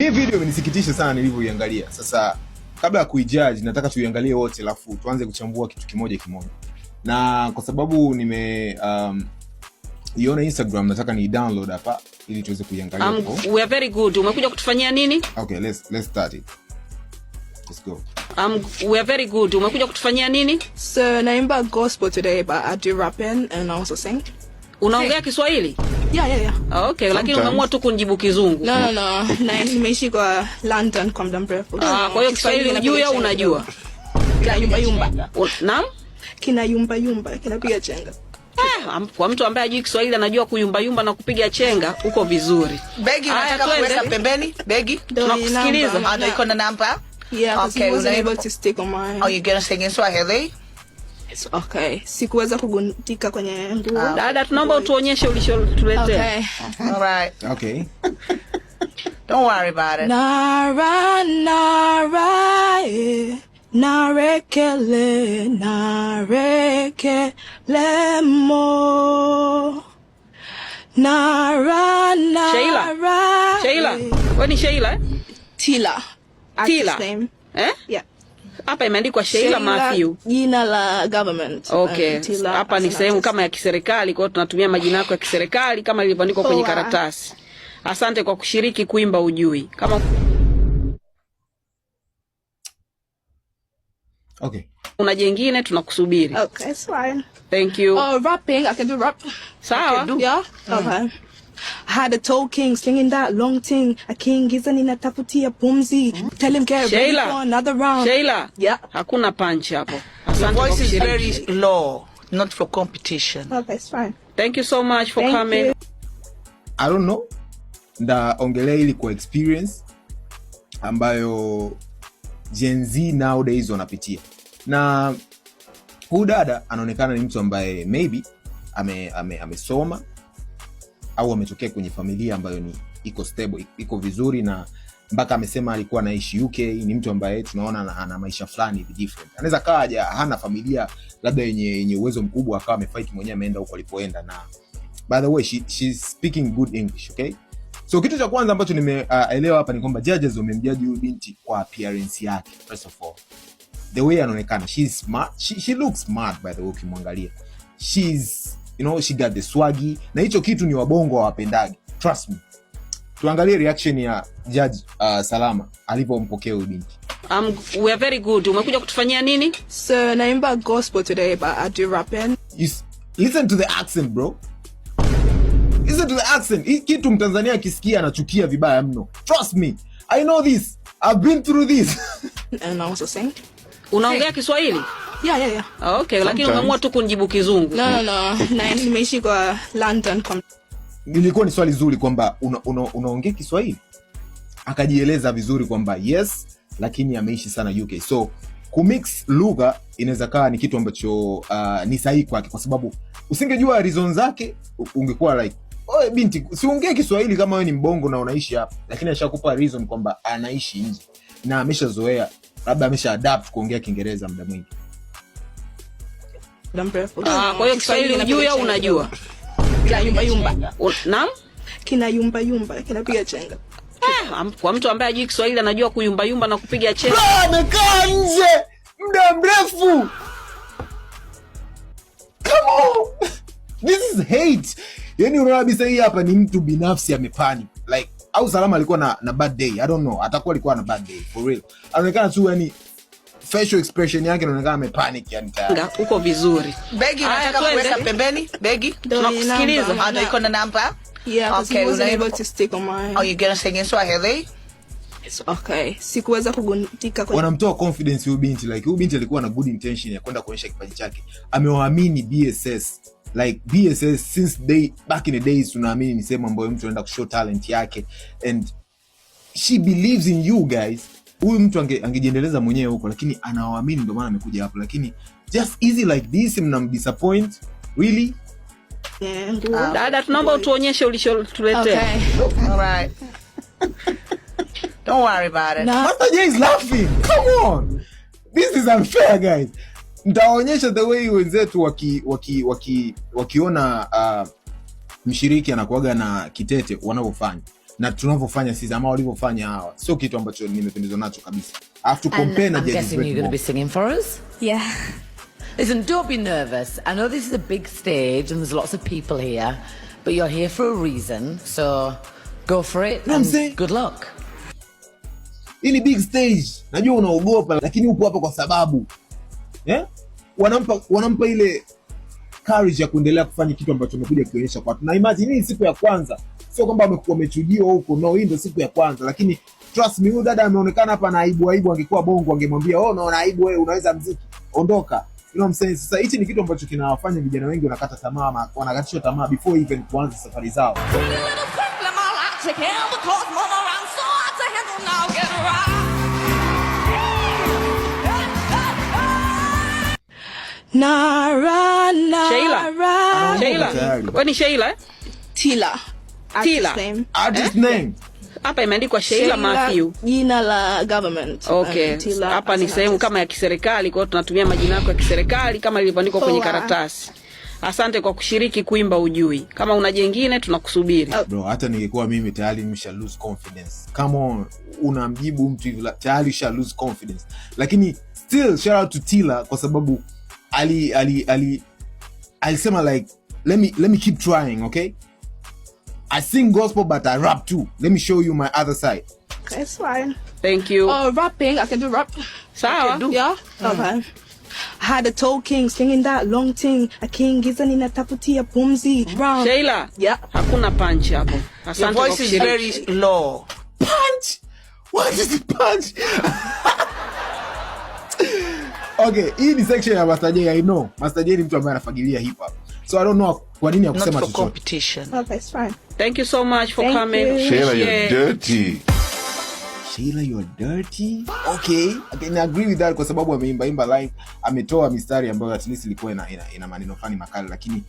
Hii video imenisikitisha sana nilivyoiangalia. Sasa kabla ya kuijudge nataka tuiangalie wote alafu tuanze kuchambua kitu kimoja kimoja. Na kwa sababu nime iona Instagram nataka ni download hapa ili tuweze kuiangalia. We are very good. Umekuja kutufanyia nini? Okay, let's start it. Let's go. We are very good. Umekuja kutufanyia nini? So naimba gospel today, but I do rapping and I also sing. Unaongea Kiswahili? Yeah. Okay, lakini unaamua tu kunijibu Kizungu. No. Na nimeishi kwa London kwa muda mrefu. Kwa hiyo Kiswahili unajua au unajua? Kina yumba. Naam? Kina yumba, kinapiga chenga. Kwa mtu ambaye hajui Kiswahili anajua kuyumba na kupiga chenga, uko vizuri. Begi unataka kuweka pembeni? Begi? Tunakusikiliza. Iko na namba? Yeah, okay, I wasn't able to stick on my... Are you gonna sing in Swahili? It's okay. Sikuweza kugundika kwenye nguo. Dada, tunaomba utuonyeshe ulichotuletea. Okay. All right. Okay. Don't worry about it. Nara, narekele mo. Nara. Sheila. Wewe ni Sheila eh? Tila. Tila. Eh? Yeah. Hapa imeandikwa Sheila Matthew. Jina la government. Okay. Hapa ni sehemu kama ya kiserikali, kwa hiyo tunatumia majina yako ya kiserikali kama ilivyoandikwa kwenye karatasi. Asante kwa kushiriki kuimba ujui. Kama Okay. Una jengine tunakusubiri. Okay, it's fine. Thank you. Oh, rapping, I can do rap. Sawa. Yeah? Okay. I had a tall king slinging that long thing. A king giza ninatafutia pumzi. Tell him get ready for another round. Sheila. Yeah. Hakuna punch hapo. Your voice is very low, not for competition. Okay, it's fine. Thank you so much for coming. You. I don't know. Ndaongelea ili kwa experience ambayo Gen Z nowadays wanapitia. Na huyu dada anaonekana ni mtu ambaye maybe amesoma au ametokea kwenye familia ambayo ni iko stable, iko vizuri, na mpaka amesema alikuwa anaishi UK. Ni mtu ambaye tunaona ana maisha fulani different. Anaweza kaja hana familia labda yenye uwezo mkubwa, akawa amefight mwenyewe ameenda huko alipoenda. Na by the way she's speaking good English, okay? So kitu cha kwanza ambacho nimeelewa hapa ni kwamba judges wamemjudge huyu binti kwa appearance yake. First of all, the way anaonekana, she's smart. She looks smart by the way ukimwangalia. She's, she got the swaggy, na hicho kitu ni wabongo hawapendagi. Trust me. Tuangalie reaction ya Judge Salama alipompokea huyu binti. We are very good. Umekuja kutufanyia nini? So naimba gospel today, but I do rapping. Listen to the accent, bro. Listen to the accent. Hii kitu Mtanzania akisikia anachukia vibaya mno. Trust me. I know this. I've been through this. And I also sing. Unaongea Kiswahili? Yeah. Okay, lakini unaamua tu kunijibu Kizungu. No. Na nimeishi kwa London kwa... Nilikuwa ni swali zuri kwamba unaongea Kiswahili. Akajieleza vizuri kwamba yes, lakini ameishi sana UK. So kumix lugha inaweza kaa ni kitu ambacho ni sahihi kwake, kwa sababu usingejua reason zake ungekuwa like, "Oe binti, siongee Kiswahili kama wewe ni mbongo na unaishi hapa." Lakini ashakupa reason kwamba anaishi nje na ameshazoea, labda amesha adapt kuongea Kiingereza muda mwingi. Kwa hiyo Kiswahili unajua au unajua? Kina yumba. Naam? Kina yumba, kinapiga chenga. Kwa mtu ambaye hajui Kiswahili anajua kuyumba na kupiga chenga. Amekaa nje muda mrefu. Come on. This is hate. Yaani unaona kabisa hii hapa ni mtu binafsi amepanic. Like, au Salama alikuwa na bad day. I don't know. Atakuwa alikuwa na bad day for real. Anaonekana tu yani facial expression yake inaonekana amepanic yani tayari. Uko vizuri. Begi unataka kuweka pembeni? Begi? Tunakusikiliza. Iko na namba? Yeah, okay, I wasn't able to stick on my... Are you gonna sing in Swahili? It's okay. Sikuweza kugundika kwenye... Wanamtoa confidence huyu binti. Like, huyu binti alikuwa na good intention ya kwenda kuonyesha kipaji chake. Amewaamini BSS. Like, BSS since back in the days tunaamini ni sehemu ambayo mtu anaenda kushow talent yake. And she believes in you guys. Huyu mtu angejiendeleza mwenyewe huko, lakini anawaamini, ndio maana amekuja hapo. Lakini just easy like this mnamdisappoint. Really? Dada, tunaomba utuonyeshe ulichotuletea. Okay. All right. Don't worry about it. Master J is laughing. Come on. This is unfair, guys. Nitaonyesha the way wenzetu wakiona mshiriki anakuaga na kitete wanavyofanya. na tunavyofanya sisi ama walivyofanya hawa sio kitu ambacho nimependezwa nacho kabisa. I have to compare na I'm guessing you're going to be singing for us? Yeah. Listen, don't be nervous. I know this is a big stage and there's lots of people here, but you're here for a reason, so go for it. No, and good luck. Hii ni big stage. Najua unaogopa lakini upo hapa kwa sababu wanampa ile courage ya kuendelea kufanya kitu ambacho amekuja kuonyesha kwa watu. Na imagine hii siku ya kwanza. Sio kwamba wamechujiwa huko, no, hii ndio siku ya kwanza, lakini trust me, huyu dada ameonekana hapa na aibu. Angekuwa Bongo angemwambia, "Oh, no, na aibu wewe, unaweza muziki. Ondoka." You know what I'm saying? Sasa hichi ni kitu ambacho kinawafanya vijana wengi wanakata tamaa, wanakatishwa tamaa before even kuanza safari zao. Sheila. Kwani Sheila? Tila. Artist name. Hapa imeandikwa Sheila Matthew. Jina la government. Okay. Hapa ni sehemu kama ya kiserikali, kwa hiyo tunatumia majina yako ya kiserikali kama ilivyoandikwa kwenye karatasi. Asante kwa kushiriki kuimba ujui. Kama una jengine tunakusubiri. Bro, hata ningekuwa mimi tayari nimesha lose confidence. Come on, unamjibu mtu hivi tayari sha lose confidence. Lakini still shout out to Tila kwa sababu alisema like let me keep trying, okay? I sing gospel but I rap too. Let me show you my other side. Okay, it's fine. Thank you. Oh, rapping, I can do rap. Sawa. Yeah? Okay. I had a tall king singing that long thing. A king giza ninatafutia pumzi. Sheila. Yeah. Hakuna punch hapo. Asante. Your voice is very low. Punch? What is the punch? Okay, hii ni section ya Master J. I know. Master J ni mtu ambaye anafagilia hip hop. So I don't know kwa nini hakusema chochote. Not for competition. Okay, it's fine. Thank you so much for coming. Sheila, you're dirty. Sheila, you're dirty. Okay, I can agree with that kwa sababu ameimba live, ametoa mistari ambayo at least ilikuwa ina maneno fani makali, lakini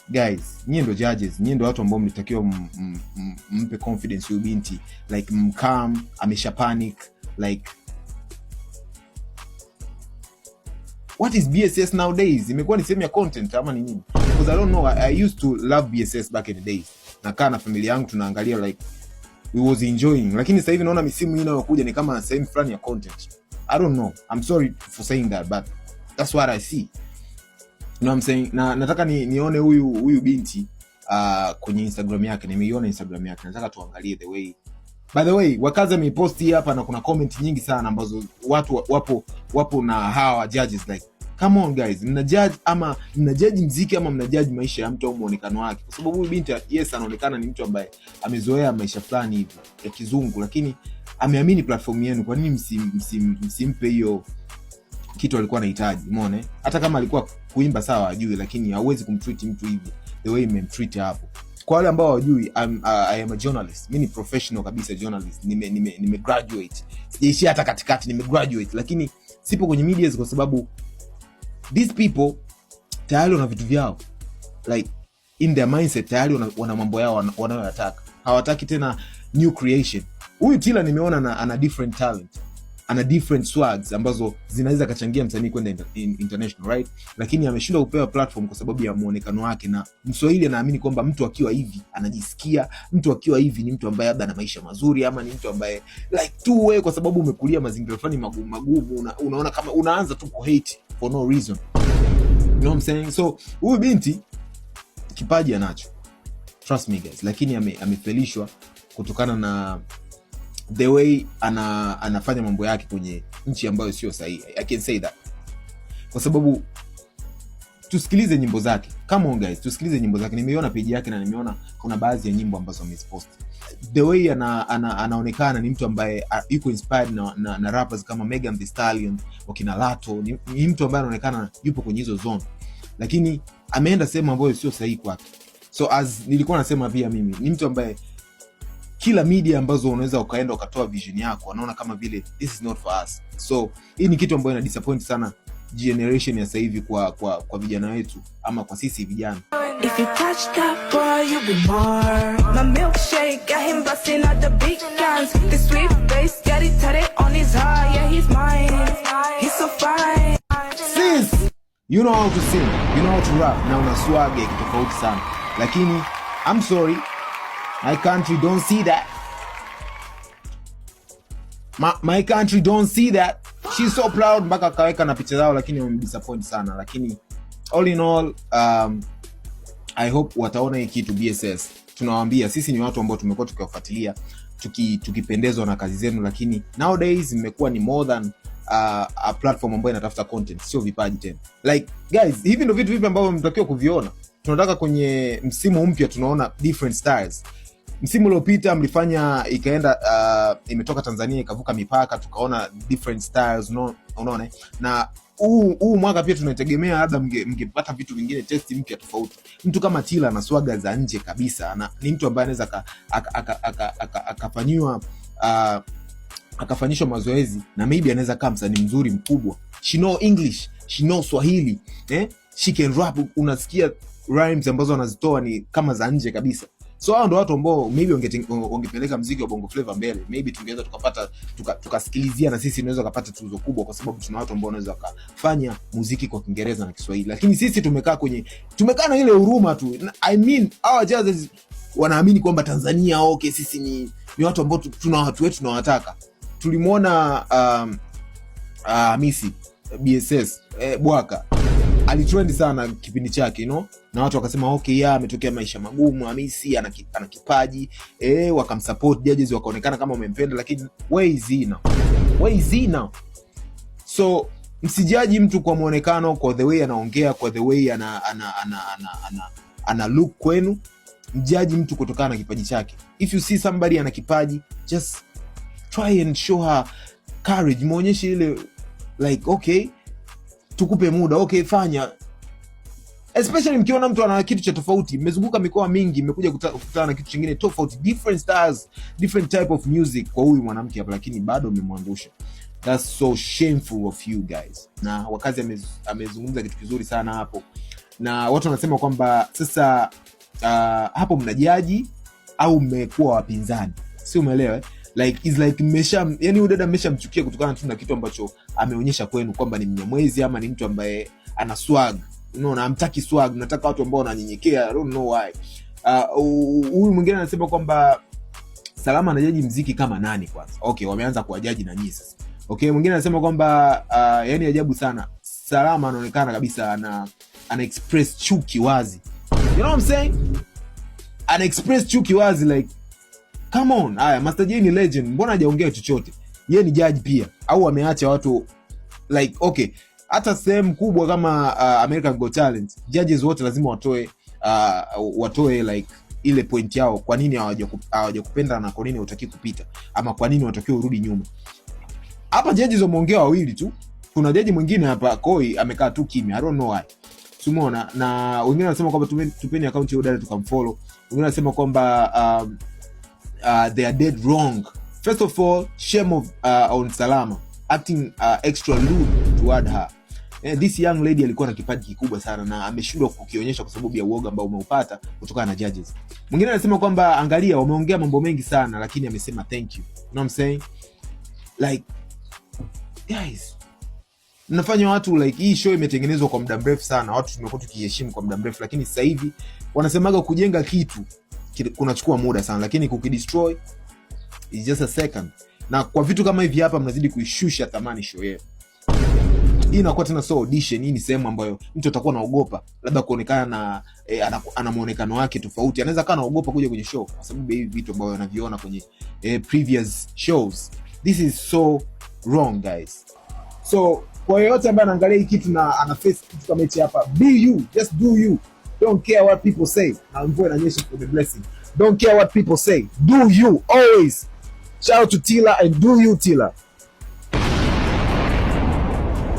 guys, nyinyi ndo judges, nyinyi ndo watu ambao mlitakiwa mpe confidence huyu binti, like mcalm, amesha panic, like what is BSS nowadays? Imekuwa ni sehemu ya content ama ni nini? Because I don't know, I used to love BSS back in the days. Nakaa na familia yangu tunaangalia like we was enjoying. Lakini sasa hivi naona misimu hii inayokuja ni kama sehemu fulani ya content. I don't know. I'm sorry for saying that, but that's what I see. You know what I'm saying? Na nataka nione huyu binti kwenye Instagram yake. Nimeiona Instagram yake. Nataka tuangalie the way. By the way, Wakaza ameposti hapa na kuna comment nyingi sana ambazo watu wapo na hawa judges like, come on guys, mna judge ama mna judge muziki ama mna judge maisha ya mtu au muonekano wake? Kwa sababu huyu binti yes anaonekana ni mtu ambaye amezoea maisha fulani hivi ya kizungu, lakini ameamini platform yenu. Kwa nini msimpe hiyo kitu alikuwa anahitaji? Umeona? Hata kama alikuwa kuimba sawa ajui, lakini hauwezi kumtreat mtu hivi the way mmemtreat hapo. Kwa wale ambao hawajui, I am a journalist. Mimi ni professional kabisa journalist. Nime graduate. Sijaishia hata katikati, nime graduate. Lakini sipo kwenye media kwa sababu these people tayari wana vitu vyao. Like in their mindset tayari wana mambo yao wanayotaka. Hawataki tena new creation. Huyu Tila nimeona ana different talent. Ana different swags ambazo zinaweza kachangia msanii kwenda international, right? Lakini ameshindwa kupewa platform kwa sababu ya muonekano wake, na Mswahili anaamini kwamba mtu akiwa hivi anajisikia, mtu akiwa hivi ni mtu ambaye labda ana maisha mazuri, ama ni mtu ambaye like tu wewe kwa sababu umekulia mazingira fulani magumu unaona kama unaanza tu ku hate for no reason. You know what I'm saying? So huyu binti kipaji anacho, trust me guys, lakini amefelishwa kutokana na the way anafanya mambo yake kwenye nchi ambayo sio sahihi. I can say that. Kwa sababu tusikilize nyimbo zake. Come on guys, tusikilize nyimbo zake. Nimeiona page yake na nimeona kuna baadhi ya nyimbo ambazo amezipost. The way anaonekana ni mtu ambaye yuko inspired na rappers kama Megan Thee Stallion, wakina Lato. Ni mtu ambaye anaonekana yupo kwenye hizo zone. Lakini ameenda sehemu ambayo sio sahihi kwake. So as nilikuwa nasema pia mimi, ni mtu ambaye kila media ambazo unaweza ukaenda ukatoa vision yako wanaona kama vile this is not for us. So hii ni kitu ambayo ina disappoint sana generation ya sasa hivi kwa vijana wetu ama kwa sisi vijana. If you touch that boy you be more. My milkshake got him busting out the big guns. The sweet face got it tatted on his heart. Yeah, he's mine. He's so fine. Sis, you know how to sing, you know how to rap, na una swag tofauti sana. Lakini I'm sorry, My country don't see that. My country don't see that. She's so proud mpaka kaweka na picha zao, lakini wamedisappoint sana. Lakini all in all, I hope wataona hii kitu BSS. Tunawaambia sisi ni watu ambao tumekuwa tukiwafuatilia, tukipendezwa na kazi zenu, lakini nowadays imekuwa ni more than a platform ambayo inatafuta content, sio vipaji tena. Like guys, hivi ndio vitu vipi ambavyo mtakiwa kuviona. Tunataka kwenye msimu mpya tunaona different styles. Msimu uliopita mlifanya ikaenda imetoka Tanzania ikavuka mipaka, tukaona different styles, unaona. Na huu mwaka pia tunategemea labda mngepata vitu vingine, test mpya tofauti. Mtu kama Tila na swaga za nje kabisa, na ni mtu ambaye anaweza akafanyishwa mazoezi na maybe anaweza kama msanii mzuri mkubwa. She know English, she know Swahili, she can rap, unasikia rhymes ambazo wanazitoa ni kama za nje kabisa. So hao ndio watu ambao maybe wangepeleka muziki wa Bongo Flava mbele. Maybe tungeweza tukapata tukasikilizia na sisi tunaweza kupata tuzo kubwa, kwa sababu tuna watu ambao wanaweza kufanya muziki kwa Kiingereza na Kiswahili. Lakini sisi tumekaa na ile huruma tu. I mean, our judges wanaamini kwamba Tanzania okay, sisi ni watu ambao tuna watu wetu tunawataka. Tulimuona Hamisi BSS Bwaka alitrend sana kipindi chake, na watu wakasema okay, ametokea maisha magumu, Hamisi ana kipaji, wakamsupport judges, wakaonekana kama wamempenda. Lakini where is he now? So msijaji mtu kwa muonekano, kwa the way anaongea, kwa the way ana look kwenu. Mjaji mtu kutokana na kipaji chake. If you see somebody ana kipaji, just try and show her courage, muonyeshe ile like okay, tukupe muda, okay, fanya. Especially mkiona mtu ana kitu cha tofauti, mmezunguka mikoa mingi, mmekuja kukutana na kitu kingine tofauti, different styles, different type of music kwa huyu mwanamke hapa, lakini bado mmemwangusha. That's so shameful of you guys. Na wakazi amezungumza kitu kizuri sana hapo, na watu wanasema kwamba sasa hapo mnajaji au mmekuwa wapinzani, si umeelewa? Like is like yani udada mmeshamchukia kutokana tu na kitu ambacho ameonyesha kwenu kwamba ni Mnyamwezi ama ni mtu ambaye ana swag. Na hamtaki swag, nataka watu ambao wananyenyekea. I don't know why. Huyu mwingine anasema kwamba Salama anajaji muziki kama nani kwanza? Okay, wameanza kuwajaji na nyinyi sasa. Okay, mwingine anasema kwamba yani ajabu sana. Salama anaonekana kabisa ana express chuki wazi. You know what I'm saying? Ana express chuki wazi, like come on. Haya, Master J ni legend, mbona hajaongea chochote? Yeye ni judge pia, au ameacha watu like okay, hata sehemu kubwa kama American Got Talent, judges wote lazima watoe like ile point yao, kwa nini hawajakupenda na kwa nini hutaki kupita, ama kwa nini watakiwa urudi nyuma. Hapa judges wameongea wawili tu. Kuna judge mwingine hapa Koi amekaa tu kimya. I don't know why. Tumeona na wengine wanasema kwamba tupeni account ya dada tukamfollow. Wengine wanasema kwamba they are dead wrong. First of all, shame on Salama acting extra rude toward her. This young lady alikuwa na kipaji kikubwa sana na ameshindwa kukionyesha kwa sababu ya uoga ambao umeupata kutokana na judges. Mwingine anasema kwamba angalia, wameongea mambo mengi sana lakini amesema thank you. You know what I'm saying? Like guys, mnafanya watu like hii show imetengenezwa kwa muda mrefu sana. Watu tumekuwa tukiheshimu kwa muda mrefu, lakini sasa hivi wanasemaga kujenga kitu kunachukua muda sana, lakini kukidestroy is just a second. Na kwa vitu kama hivi hapa mnazidi kuishusha thamani show yetu. Hii inakuwa tena so audition. Hii ni sehemu ambayo mtu atakuwa anaogopa labda kuonekana na ana muonekano wake tofauti. Anaweza kana anaogopa kuja kwenye show kwa sababu hivi vitu ambavyo anaviona kwenye previous shows. This is so wrong guys. So kwa yote ambaye anaangalia hii kitu na ana face kitu kama hichi hapa, be you, just do you. Don't care what people say. Na mvua inanyesha for the blessing. Don't care what people say. Do you always. Shout out to Tila and do you Tila.